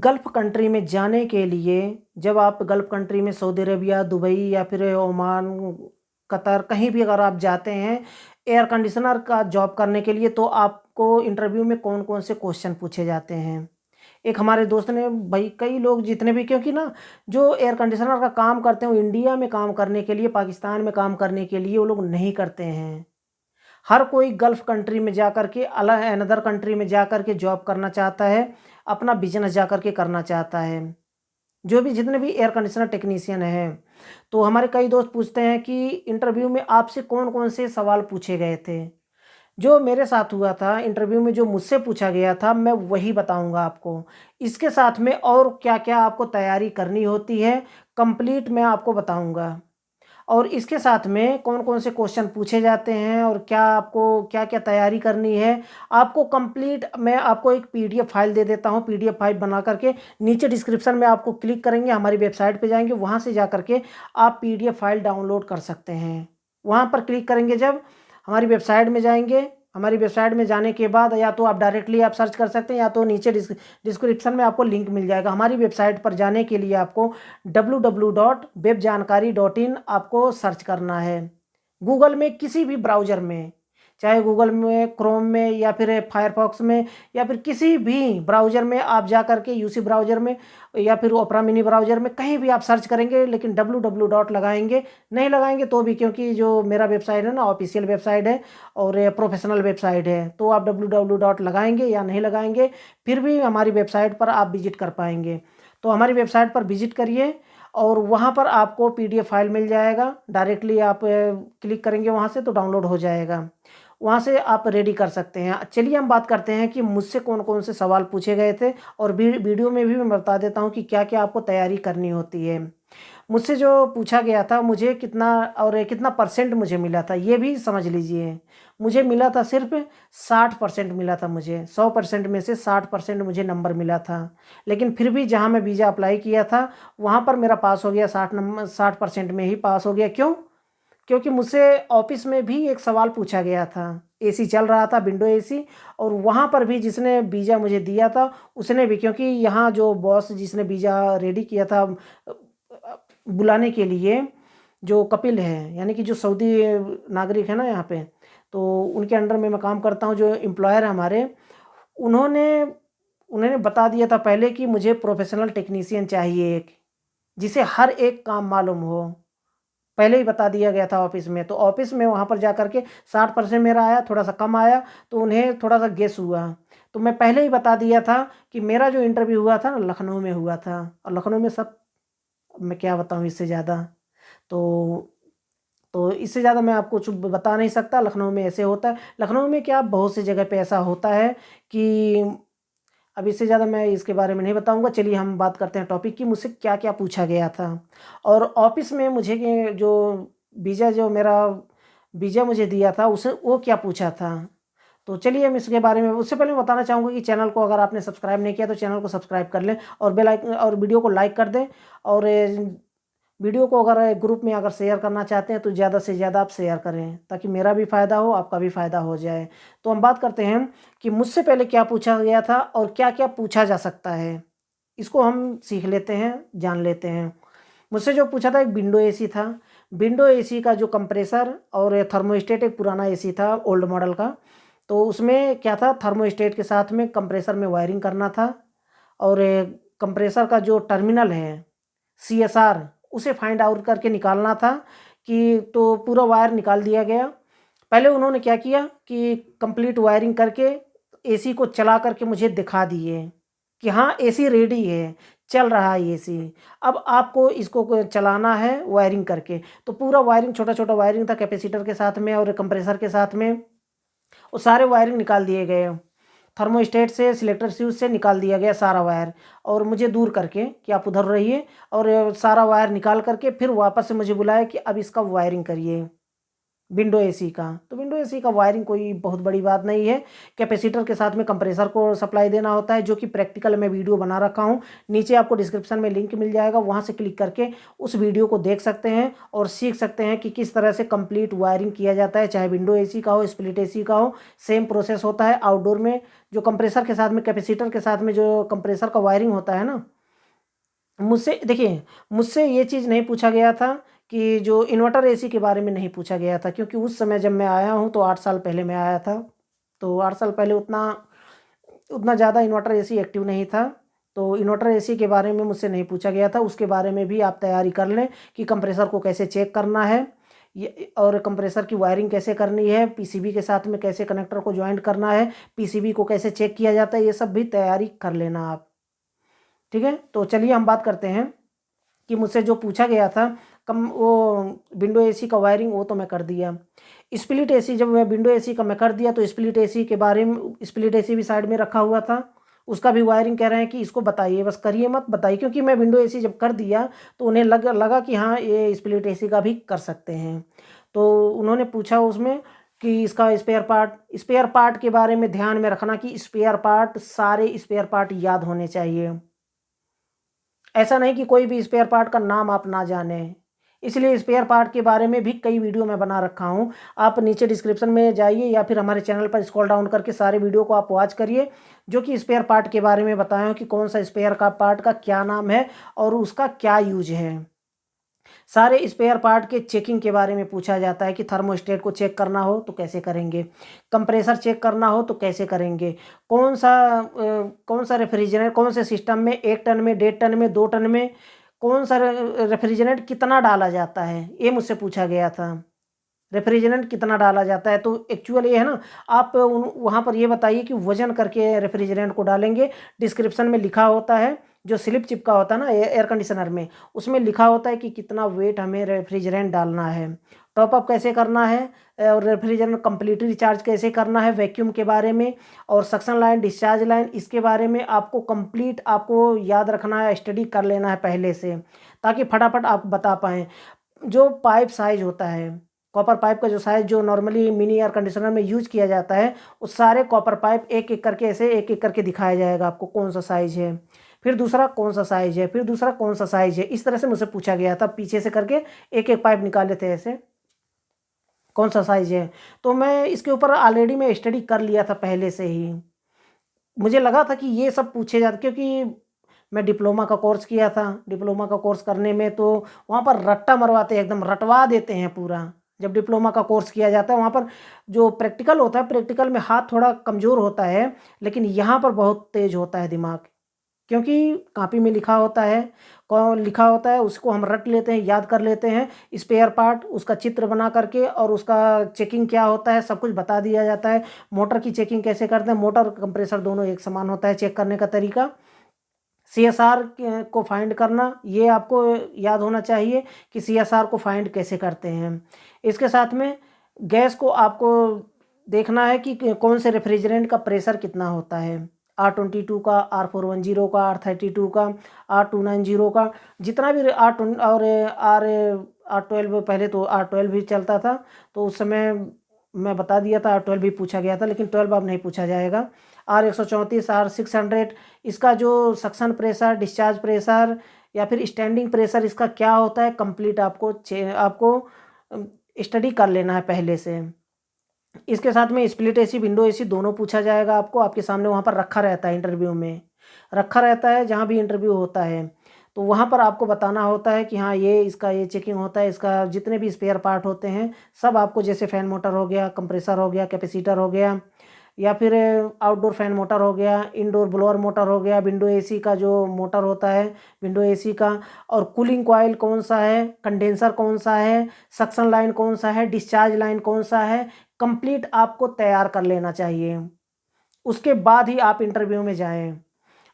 Gulf country में जाने के लिए जब आप गल्फ़ कंट्री में सऊदी अरेबिया, दुबई या फिर ओमान, कतर कहीं भी अगर आप जाते हैं एयर कंडीशनर का जॉब करने के लिए तो आपको इंटरव्यू में कौन-कौन से क्वेश्चन पूछे जाते हैं। एक हमारे दोस्त ने भाई कई लोग जितने भी क्योंकि ना जो एयर कंडीशनर का काम करते हैं वो इंडिया में काम करने के लिए, पाकिस्तान में काम करने के लिए वो लोग नहीं करते हैं। हर कोई गल्फ़ कंट्री में जाकर के अनदर कंट्री में जाकर के जॉब करना चाहता है, अपना बिज़नेस जाकर के करना चाहता है। जो भी जितने भी एयर कंडीशनर टेक्नीशियन हैं, तो हमारे कई दोस्त पूछते हैं कि इंटरव्यू में आपसे कौन-कौन से सवाल पूछे गए थे? जो मेरे साथ हुआ था इंटरव्यू में जो मुझसे पूछा गया था, मैं वही बताऊँगा आपको। इसके साथ में और क्या-क्या आपको तैयारी करनी होती है, कंप्लीट मैं आपको बताऊँगा। और इसके साथ में कौन-कौन से क्वेश्चन पूछे जाते हैं और क्या आपको क्या-क्या तैयारी करनी है, आपको कंप्लीट मैं आपको एक पीडीएफ फाइल दे देता हूँ, पीडीएफ फाइल बना कर के नीचे डिस्क्रिप्शन में आपको क्लिक करेंगे, हमारी वेबसाइट पे जाएँगे, वहाँ से जाकर के आप पीडीएफ फाइल डाउनलोड कर सकते हैं। वहाँ पर क्लिक करेंगे जब, हमारी वेबसाइट में जाएँगे, हमारी वेबसाइट में जाने के बाद या तो आप डायरेक्टली आप सर्च कर सकते हैं या तो नीचे डिस्क्रिप्शन में आपको लिंक मिल जाएगा। हमारी वेबसाइट पर जाने के लिए आपको www.webjankari.in आपको सर्च करना है। गूगल में किसी भी ब्राउज़र में, चाहे गूगल में, क्रोम में या फिर फायरफॉक्स में या फिर किसी भी ब्राउज़र में आप जा कर के यूसी ब्राउज़र में या फिर ओपेरा मिनी ब्राउज़र में कहीं भी आप सर्च करेंगे लेकिन www डॉट लगाएँगे, नहीं लगाएँगे तो भी क्योंकि जो मेरा वेबसाइट है ना ऑफ़िशियल वेबसाइट है और प्रोफ़ेशनल वेबसाइट है, तो आप www डॉट लगाएँगे या नहीं लगाएँगे, फिर भी हमारी वेबसाइट पर आप विज़िट कर पाएँगे। तो हमारी वेबसाइट पर विज़िट करिए और वहाँ पर आपको पीडीएफ फाइल मिल जाएगा। डायरेक्टली आप क्लिक करेंगे वहाँ से तो डाउनलोड हो जाएगा। वहाँ से आप रेडी कर सकते हैं। चलिए हम बात करते हैं कि मुझसे कौन-कौन से सवाल पूछे गए थे और वीडियो में भी मैं बता देता हूँ कि क्या-क्या आपको तैयारी करनी होती है। मुझसे जो पूछा गया था मुझे कितना और कितना परसेंट मुझे मिला था, ये भी समझ लीजिए। मुझे मिला था सिर्फ़ 60% मिला था मुझे, 100% में से 60% मुझे नंबर मिला था। लेकिन फिर भी जहाँ मैं वीज़ा अप्लाई किया था, वहाँ पर मेरा पास हो गया 60% में ही पास हो गया। क्यों? क्योंकि मुझसे ऑफ़िस में भी एक सवाल पूछा गया था। एसी चल रहा था, विंडो एसी और वहाँ पर भी जिसने वीज़ा मुझे दिया था, उसने भी क्योंकि यहाँ जो बॉस जिसने वीज़ा रेडी किया था बुलाने के लिए, जो कपिल है, यानी कि जो सऊदी नागरिक है ना यहाँ पे, तो उनके अंडर में मैं काम करता हूँ, जो एम्प्लॉयर है हमारे, उन्होंने उन्होंने बता दिया था पहले कि मुझे प्रोफ़ेशनल टेक्नीशियन चाहिए एक, जिसे हर एक काम मालूम हो। पहले ही बता दिया गया था ऑफ़िस में, तो ऑफ़िस में वहाँ पर जाकर के 60% मेरा आया, थोड़ा-सा कम आया, तो उन्हें थोड़ा-सा गेस हुआ। तो मैं पहले ही बता दिया था कि मेरा जो इंटरव्यू हुआ था ना लखनऊ में हुआ था और लखनऊ में सब मैं क्या बताऊँ इससे ज़्यादा। तो इससे ज़्यादा मैं आपको कुछ बता नहीं सकता, लखनऊ में ऐसे होता है। लखनऊ में क्या बहुत सी जगह पे ऐसा होता है कि अब इससे ज़्यादा मैं इसके बारे में नहीं बताऊँगा। चलिए हम बात करते हैं टॉपिक की मुझसे क्या-क्या पूछा गया था। और ऑफ़िस में मुझे के जो मेरा वीज़ा मुझे दिया था उसे वो क्या पूछा था। तो चलिए हम इसके बारे में उससे पहले मैं बताना चाहूँगा कि चैनल को अगर आपने सब्सक्राइब नहीं किया तो चैनल को सब्सक्राइब कर लें और और वीडियो को लाइक कर दें और वीडियो को अगर ग्रुप में अगर शेयर करना चाहते हैं तो ज़्यादा से ज़्यादा आप शेयर करें ताकि मेरा भी फ़ायदा हो, आपका भी फ़ायदा हो जाए। तो हम बात करते हैं कि मुझसे पहले क्या पूछा गया था और क्या-क्या पूछा जा सकता है। इसको हम सीख लेते हैं, जान लेते हैं। मुझसे जो पूछा था एक विंडो एसी था। विंडो एसी का जो कंप्रेसर और थर्मोस्टेट एक पुराना एसी था ओल्ड मॉडल का। तो उसमें क्या था थर्मोस्टेट के साथ में कंप्रेसर में वायरिंग करना था और कंप्रेसर का जो टर्मिनल है सीएसआर उसे फाइंड आउट करके निकालना था कि तो पूरा वायर निकाल दिया गया। पहले उन्होंने क्या किया कि कंप्लीट वायरिंग करके एसी को चला करके मुझे दिखा दिए कि हाँ, एसी रेडी है, चल रहा है एसी। अब आपको इसको चलाना है वायरिंग करके। तो पूरा वायरिंग छोटा-छोटा वायरिंग था कैपेसिटर के साथ में और कंप्रेसर के साथ में, वो सारे वायरिंग निकाल दिए गए। थर्मोस्टेट से सिलेक्टर फ्यूज़ से निकाल दिया गया सारा वायर और मुझे दूर करके कि आप उधर रहिए और सारा वायर निकाल करके फिर वापस से मुझे बुलाया कि अब इसका वायरिंग करिए। विंडो एसी का। तो विंडो एसी का वायरिंग कोई बहुत बड़ी बात नहीं है। कैपेसिटर के साथ में कंप्रेसर को सप्लाई देना होता है, जो कि प्रैक्टिकल में वीडियो बना रखा हूँ। नीचे आपको डिस्क्रिप्शन में लिंक मिल जाएगा, वहाँ से क्लिक करके उस वीडियो को देख सकते हैं और सीख सकते हैं कि किस तरह से कंप्लीट वायरिंग किया जाता है। चाहे विंडो एसी का हो, स्प्लिट एसी का हो, सेम प्रोसेस होता है। आउटडोर में जो कंप्रेसर के साथ में, कैपेसिटर के साथ में जो कंप्रेसर का वायरिंग होता है ना, मुझसे देखिए, मुझसे ये चीज़ नहीं पूछा गया था कि जो इन्वर्टर एसी के बारे में नहीं पूछा गया था, क्योंकि उस समय जब मैं आया हूँ तो 8 साल पहले मैं आया था। तो 8 साल पहले उतना उतना ज़्यादा इन्वर्टर एसी एक्टिव नहीं था। तो इन्वर्टर एसी के बारे में मुझसे नहीं पूछा गया था। उसके बारे में भी आप तैयारी कर लें कि कंप्रेसर को कैसे चेक करना है, ये और कंप्रेसर की वायरिंग कैसे करनी है, पीसीबी के साथ में कैसे कनेक्टर को जॉइंट करना है, पीसीबी को कैसे चेक किया जाता है, ये सब भी तैयारी कर लेना आप। ठीक है, तो चलिए हम बात करते हैं कि मुझसे जो पूछा गया था कम वो विंडो एसी का वायरिंग, वो तो मैं कर दिया। स्प्लिट एसी, जब मैं विंडो एसी का मैं कर दिया तो स्प्लिट एसी के बारे में, स्प्लिट एसी भी साइड में रखा हुआ था, उसका भी वायरिंग कह रहे हैं कि इसको बताइए, बस करिए मत बताइए, क्योंकि मैं विंडो एसी जब कर दिया तो उन्हें लगा कि हाँ ये स्प्लिट एसी का भी कर सकते हैं। तो उन्होंने पूछा उसमें कि इसका स्पेयर पार्ट के बारे में ध्यान में रखना कि स्पेयर पार्ट, सारे स्पेयर पार्ट याद होने चाहिए। ऐसा नहीं कि कोई भी स्पेयर पार्ट का नाम आप ना जाने। इसलिए स्पेयर पार्ट के बारे में भी कई वीडियो मैं बना रखा हूँ। आप नीचे डिस्क्रिप्शन में जाइए या फिर हमारे चैनल पर स्क्रॉल डाउन करके सारे वीडियो को आप वॉच करिए, जो कि स्पेयर पार्ट के बारे में बताया हूँ कि कौन सा स्पेयर का पार्ट का क्या नाम है और उसका क्या यूज है। सारे स्पेयर पार्ट के चेकिंग के बारे में पूछा जाता है कि थर्मोस्टेट को चेक करना हो तो कैसे करेंगे, कंप्रेसर चेक करना हो तो कैसे करेंगे, कौन सा रेफ्रिजरेंट, कौन से सिस्टम में 1 टन में, 1.5 टन में, 2 टन में कौन सा रेफ्रिजरेंट कितना डाला जाता है, ये मुझसे पूछा गया था। रेफ्रिजरेंट कितना डाला जाता है, तो एक्चुअल ये है ना, आप वहाँ पर ये बताइए कि वजन करके रेफ्रिजरेंट को डालेंगे। डिस्क्रिप्शन में लिखा होता है, जो स्लिप चिपका होता है ना एयर कंडीशनर में, उसमें लिखा होता है कि कितना वेट हमें रेफ्रिजरेंट डालना है, टॉप अप कैसे करना है, और रेफ्रिजरेंट कंप्लीटली रिचार्ज कैसे करना है, वैक्यूम के बारे में और सक्शन लाइन, डिस्चार्ज लाइन, इसके बारे में आपको कंप्लीट आपको याद रखना है, स्टडी कर लेना है पहले से, ताकि फटाफट आप बता पाएँ। जो पाइप साइज होता है, कॉपर पाइप का जो साइज जो नॉर्मली मिनी एयर कंडीशनर में यूज किया जाता है, उस सारे कॉपर पाइप एक एक करके ऐसे एक एक करके दिखाया जाएगा आपको, कौन सा साइज है, फिर दूसरा कौन सा साइज है, फिर दूसरा कौन सा साइज है। इस तरह से मुझसे पूछा गया था, पीछे से करके एक एक पाइप निकाले थे ऐसे, कौन सा साइज है। तो मैं इसके ऊपर ऑलरेडी मैं स्टडी कर लिया था पहले से ही। मुझे लगा था कि ये सब पूछे जाते, क्योंकि मैं डिप्लोमा का कोर्स किया था। डिप्लोमा का कोर्स करने में तो वहाँ पर रट्टा मरवाते हैं, एकदम रटवा देते हैं पूरा। जब डिप्लोमा का कोर्स किया जाता है वहाँ पर जो प्रैक्टिकल होता है, प्रैक्टिकल में हाथ थोड़ा कमज़ोर होता है, लेकिन यहाँ पर बहुत तेज होता है दिमाग, क्योंकि कॉपी में लिखा होता है, कौन लिखा होता है उसको हम रट लेते हैं, याद कर लेते हैं। स्पेयर पार्ट उसका चित्र बना करके और उसका चेकिंग क्या होता है सब कुछ बता दिया जाता है। मोटर की चेकिंग कैसे करते हैं, मोटर और कंप्रेसर दोनों एक समान होता है चेक करने का तरीका। सीएसआर को फाइंड करना, ये आपको याद होना चाहिए कि सीएसआर को फाइंड कैसे करते हैं। इसके साथ में गैस को आपको देखना है कि कौन से रेफ्रिजरेंट का प्रेशर कितना होता है, R22 का, R410 का, R32 का, R290 का, जितना भी और R12, पहले तो R12 भी चलता था, तो उस समय मैं बता दिया था, R12 भी पूछा गया था, लेकिन 12 अब नहीं पूछा जाएगा। R134, R600, इसका जो सक्शन प्रेशर, डिस्चार्ज प्रेशर या फिर स्टैंडिंग प्रेशर इसका क्या होता है, कंप्लीट आपको स्टडी कर लेना है पहले से। इसके साथ में स्प्लिट एसी, विंडो एसी दोनों पूछा जाएगा आपको, आपके सामने वहाँ पर रखा रहता है, इंटरव्यू में रखा रहता है, जहाँ भी इंटरव्यू होता है तो वहाँ पर आपको बताना होता है कि हाँ ये इसका ये चेकिंग होता है, इसका जितने भी स्पेयर पार्ट होते हैं सब आपको, जैसे फ़ैन मोटर हो गया, कंप्रेसर हो गया, कैपेसिटर हो गया, या फिर आउटडोर फैन मोटर हो गया, इंडोर ब्लोअर मोटर हो गया, विंडो एसी का जो मोटर होता है विंडो एसी का, और कूलिंग कॉइल कौन सा है, कंडेंसर कौन सा है, सक्शन लाइन कौन सा है, डिस्चार्ज लाइन कौन सा है, कंप्लीट आपको तैयार कर लेना चाहिए। उसके बाद ही आप इंटरव्यू में जाएं।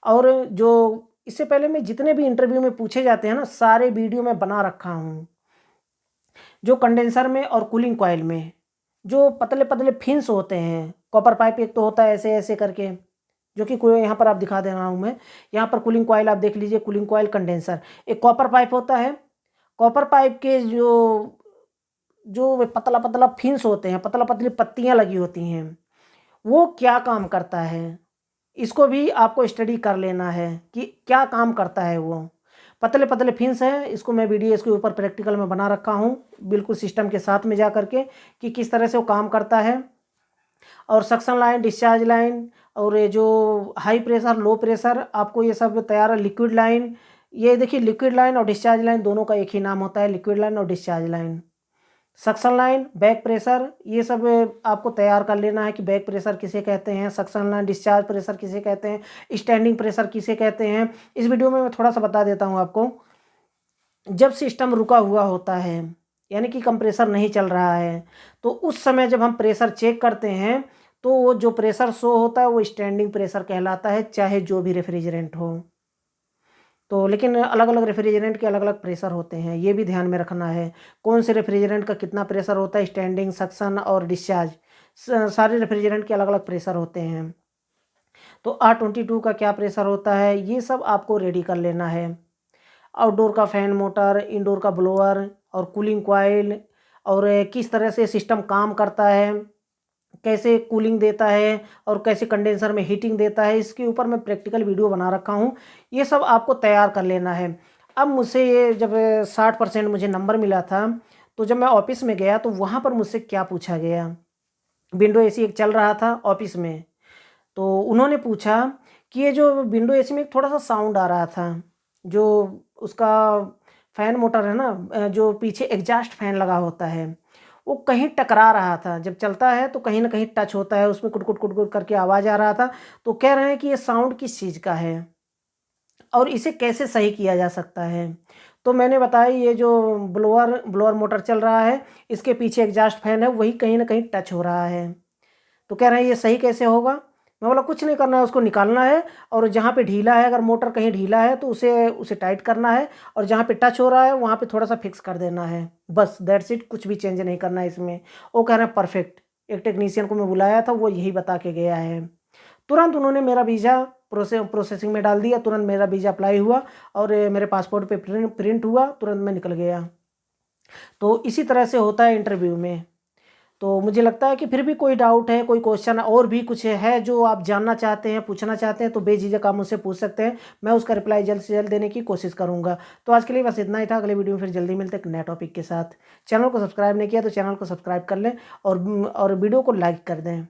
और जो इससे पहले मैं जितने भी इंटरव्यू में पूछे जाते हैं ना, सारे वीडियो में बना रखा हूँ। जो कंडेंसर में और कूलिंग कॉइल में जो पतले पतले फिन्स होते हैं, कॉपर पाइप एक तो होता है ऐसे ऐसे करके, जो कि कोई यहाँ पर आप दिखा दे रहा हूँ मैं, यहाँ पर कूलिंग कॉइल आप देख लीजिए, कूलिंग कॉइल, कंडेंसर, एक कॉपर पाइप होता है। कॉपर पाइप के जो जो पतला पतला फिन्स होते हैं, पतला पतली पत्तियाँ लगी होती हैं, वो क्या काम करता है, इसको भी आपको स्टडी कर लेना है कि क्या काम करता है वो। पतले पतले फिन्स हैं, इसको मैं वीडियो इसके ऊपर प्रैक्टिकल में बना रखा हूँ, बिल्कुल सिस्टम के साथ में जा करके कि किस तरह से वो काम करता है। और सक्शन लाइन, डिस्चार्ज लाइन, और ये जो हाई प्रेशर, लो प्रेशर, आपको ये सब तैयार है। लिक्विड लाइन, ये देखिए लिक्विड लाइन और डिस्चार्ज लाइन दोनों का एक ही नाम होता है, लिक्विड लाइन और discharge line. Suction line, back pressure, ये सब आपको तैयार कर लेना है कि बैक प्रेशर किसे कहते हैं, सक्शन लाइन, डिस्चार्ज प्रेशर किसे कहते हैं, स्टैंडिंग प्रेशर किसे कहते हैं। इस वीडियो में मैं थोड़ा सा बता देता हूँ आपको। जब सिस्टम रुका हुआ होता है, यानी कि कंप्रेसर नहीं चल रहा है, तो उस समय जब हम प्रेशर चेक करते हैं तो वो जो प्रेशर शो होता है वो स्टैंडिंग प्रेशर कहलाता है, चाहे जो भी रेफ्रिजरेंट हो। तो लेकिन अलग अलग रेफ्रिजरेंट के अलग अलग प्रेशर होते हैं, ये भी ध्यान में रखना है कौन से रेफ्रिजरेंट का कितना प्रेशर होता है, स्टैंडिंग, सक्शन और डिस्चार्ज, सारे रेफ्रिजरेंट के अलग अलग प्रेशर होते हैं। तो R22 का क्या प्रेशर होता है, ये सब आपको रेडी कर लेना है। आउटडोर का फ़ैन मोटर, इंडोर का ब्लोअर और कूलिंग कॉइल, और किस तरह से सिस्टम काम करता है, कैसे कूलिंग देता है और कैसे कंडेंसर में हीटिंग देता है, इसके ऊपर मैं प्रैक्टिकल वीडियो बना रखा हूँ। ये सब आपको तैयार कर लेना है। अब मुझसे ये जब 60% मुझे नंबर मिला था, तो जब मैं ऑफिस में गया तो वहाँ पर मुझसे क्या पूछा गया, विंडो एसी एक चल रहा था ऑफिस में, तो उन्होंने पूछा कि ये जो विंडो एसी में थोड़ा सा साउंड आ रहा था, जो उसका फ़ैन मोटर है ना, जो पीछे एग्जॉस्ट फ़ैन लगा होता है, वो कहीं टकरा रहा था। जब चलता है तो कहीं ना कहीं टच होता है, उसमें कुट कुट कुट कुट करके आवाज़ आ रहा था। तो कह रहे हैं कि ये साउंड किस चीज़ का है और इसे कैसे सही किया जा सकता है। तो मैंने बताया ये जो ब्लोअर ब्लोअर मोटर चल रहा है, इसके पीछे एग्जॉस्ट फ़ैन है, वही कहीं ना कहीं टच हो रहा है। तो कह रहे हैं ये सही कैसे होगा। मैं बोला कुछ नहीं करना है, उसको निकालना है और जहाँ पे ढीला है, अगर मोटर कहीं ढीला है तो उसे उसे टाइट करना है, और जहाँ पे टच हो रहा है वहाँ पे थोड़ा सा फिक्स कर देना है, बस दैट्स इट, कुछ भी चेंज नहीं करना है इसमें। वो कह रहे हैं परफेक्ट। एक टेक्नीशियन को मैं बुलाया था, वो यही बता के गया है। तुरंत उन्होंने मेरा वीज़ा प्रोसेसिंग में डाल दिया, तुरंत मेरा वीज़ा अप्लाई हुआ और मेरे पासपोर्ट पे प्रिंट हुआ, तुरंत मैं निकल गया। तो इसी तरह से होता है इंटरव्यू में। तो मुझे लगता है कि फिर भी कोई डाउट है, कोई क्वेश्चन और भी कुछ है जो आप जानना चाहते हैं, पूछना चाहते हैं, तो बेझिझक आप मुझसे पूछ सकते हैं। मैं उसका रिप्लाई जल्द से जल्द देने की कोशिश करूंगा। तो आज के लिए बस इतना ही था। अगले वीडियो में फिर जल्दी मिलते हैं एक नए टॉपिक के साथ। चैनल को सब्सक्राइब नहीं किया तो चैनल को सब्सक्राइब कर लें और वीडियो को लाइक कर दें।